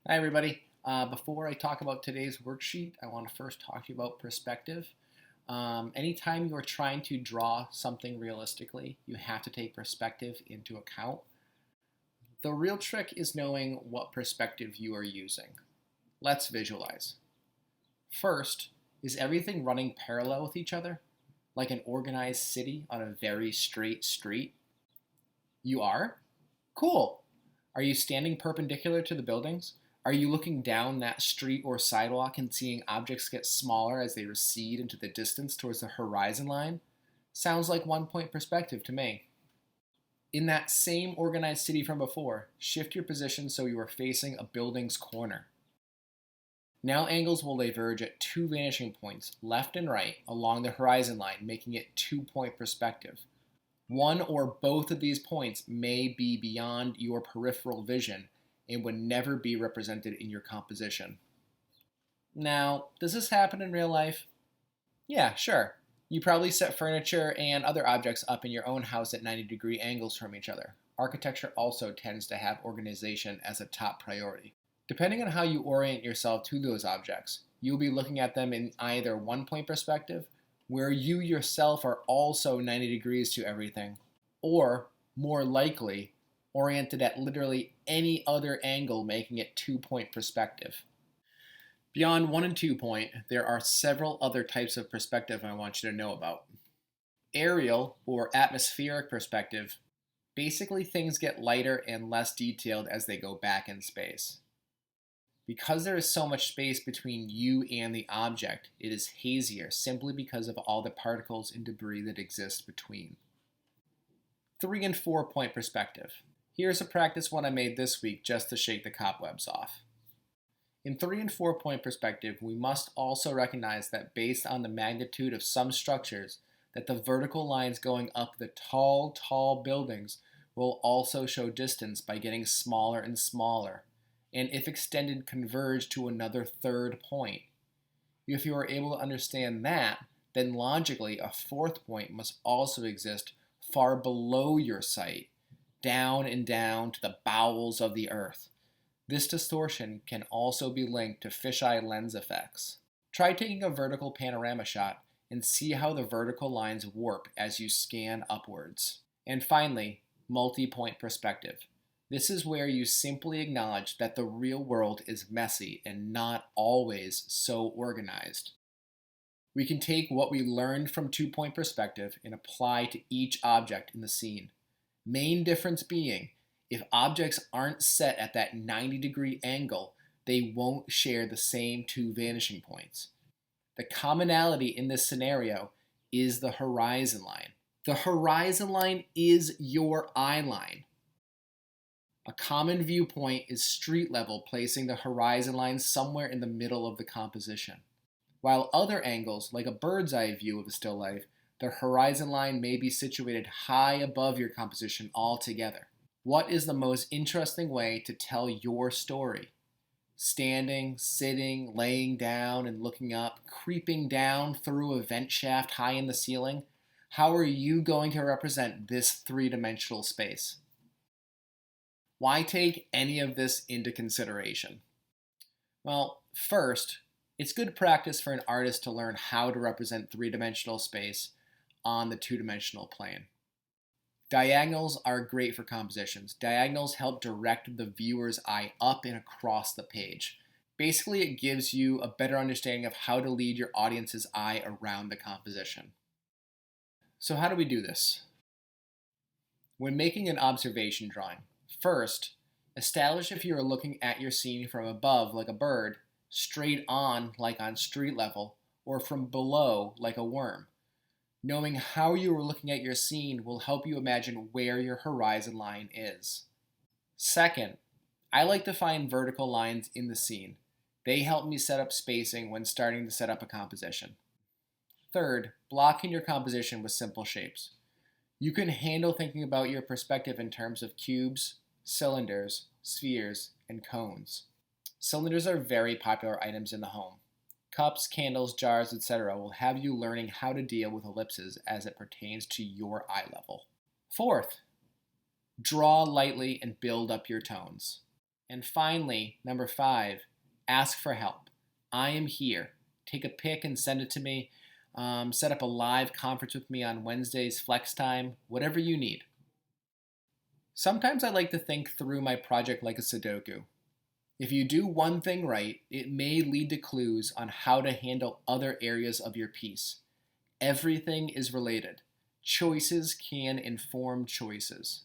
Hi, everybody. Before I talk about today's worksheet, I want to first talk to you about perspective. Anytime you're trying to draw something realistically, you have to take perspective into account. The real trick is knowing what perspective you are using. Let's visualize. First, is everything running parallel with each other, like an organized city on a very straight street? You are? Cool. Are you standing perpendicular to the buildings? Are you looking down that street or sidewalk and seeing objects get smaller as they recede into the distance towards the horizon line? Sounds like one-point perspective to me. In that same organized city from before, shift your position so you are facing a building's corner. Now angles will diverge at two vanishing points, left and right, along the horizon line, making it two-point perspective. One or both of these points may be beyond your peripheral vision and would never be represented in your composition. Now, does this happen in real life? Yeah, sure. You probably set furniture and other objects up in your own house at 90-degree angles from each other. Architecture also tends to have organization as a top priority. Depending on how you orient yourself to those objects, you'll be looking at them in either one-point perspective, where you yourself are also 90 degrees to everything, or, more likely, oriented at literally any other angle, making it two-point perspective. Beyond 1 and 2 point, there are several other types of perspective I want you to know about. Aerial, or atmospheric perspective, basically things get lighter and less detailed as they go back in space. Because there is so much space between you and the object, it is hazier simply because of all the particles and debris that exist between. 3 and 4 point perspective. Here's a practice one I made this week just to shake the cobwebs off. In 3 and 4 point perspective, we must also recognize that based on the magnitude of some structures, that the vertical lines going up the tall buildings will also show distance by getting smaller and smaller, and if extended, converge to another third point. If you are able to understand that, then logically a fourth point must also exist far below your sight, down and down to the bowels of the earth. This distortion can also be linked to fisheye lens effects. Try taking a vertical panorama shot and see how the vertical lines warp as you scan upwards. And finally, multi-point perspective. This is where you simply acknowledge that the real world is messy and not always so organized. We can take what we learned from 2-point perspective and apply to each object in the scene. Main difference being, if objects aren't set at that 90-degree angle, they won't share the same two vanishing points. The commonality in this scenario is the horizon line. The horizon line is your eye line. A common viewpoint is street level, placing the horizon line somewhere in the middle of the composition. While other angles, like a bird's eye view of a still life, the horizon line may be situated high above your composition altogether. What is the most interesting way to tell your story? Standing, sitting, laying down and looking up, creeping down through a vent shaft high in the ceiling? How are you going to represent this three-dimensional space? Why take any of this into consideration? Well, first, it's good practice for an artist to learn how to represent three-dimensional space on the two-dimensional plane. Diagonals are great for compositions. Diagonals help direct the viewer's eye up and across the page. Basically, it gives you a better understanding of how to lead your audience's eye around the composition. So how do we do this? When making an observation drawing, first, establish if you are looking at your scene from above like a bird, straight on like on street level, or from below like a worm. Knowing how you are looking at your scene will help you imagine where your horizon line is. Second, I like to find vertical lines in the scene. They help me set up spacing when starting to set up a composition. Third, blocking your composition with simple shapes. You can handle thinking about your perspective in terms of cubes, cylinders, spheres, and cones. Cylinders are very popular items in the home. Cups, candles, jars, etc. will have you learning how to deal with ellipses as it pertains to your eye level. Fourth, draw lightly and build up your tones. And finally, number 5, ask for help. I am here. Take a pic and send it to me. Set up a live conference with me on Wednesdays, flex time, whatever you need. Sometimes I like to think through my project like a Sudoku. If you do one thing right, it may lead to clues on how to handle other areas of your piece. Everything is related. Choices can inform choices.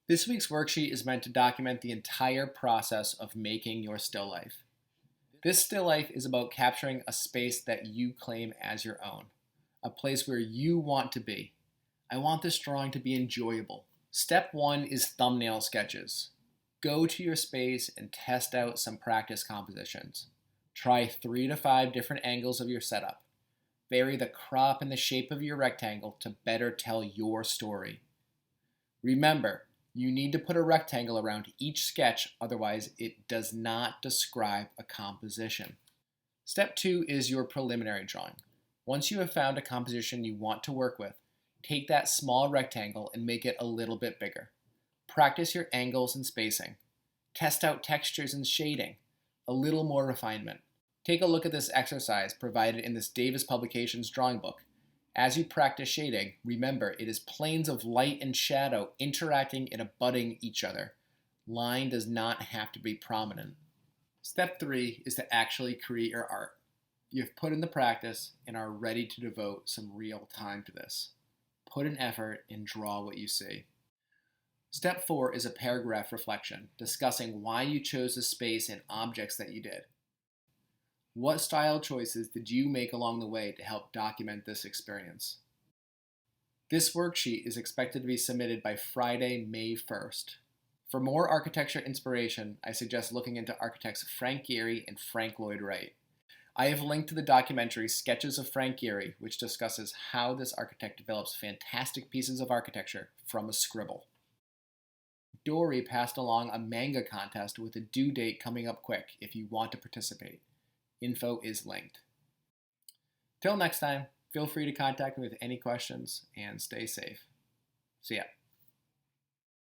This week's worksheet is meant to document the entire process of making your still life. This still life is about capturing a space that you claim as your own, a place where you want to be. I want this drawing to be enjoyable. Step 1 is thumbnail sketches. Go to your space and test out some practice compositions. Try 3 to 5 different angles of your setup. Vary the crop and the shape of your rectangle to better tell your story. Remember, you need to put a rectangle around each sketch, otherwise it does not describe a composition. Step 2 is your preliminary drawing. Once you have found a composition you want to work with, take that small rectangle and make it a little bit bigger. Practice your angles and spacing. Test out textures and shading. A little more refinement. Take a look at this exercise provided in this Davis Publications drawing book. As you practice shading, remember it is planes of light and shadow interacting and abutting each other. Line does not have to be prominent. Step 3 is to actually create your art. You've put in the practice and are ready to devote some real time to this. Put in effort and draw what you see. Step 4 is a paragraph reflection, discussing why you chose the space and objects that you did. What style choices did you make along the way to help document this experience? This worksheet is expected to be submitted by Friday, May 1st. For more architecture inspiration, I suggest looking into architects Frank Gerry and Frank Lloyd Wright. I have linked to the documentary Sketches of Frank Gerry, which discusses how this architect develops fantastic pieces of architecture from a scribble. Dory passed along a manga contest with a due date coming up quick if you want to participate. Info is linked. Till next time, feel free to contact me with any questions and stay safe. See ya.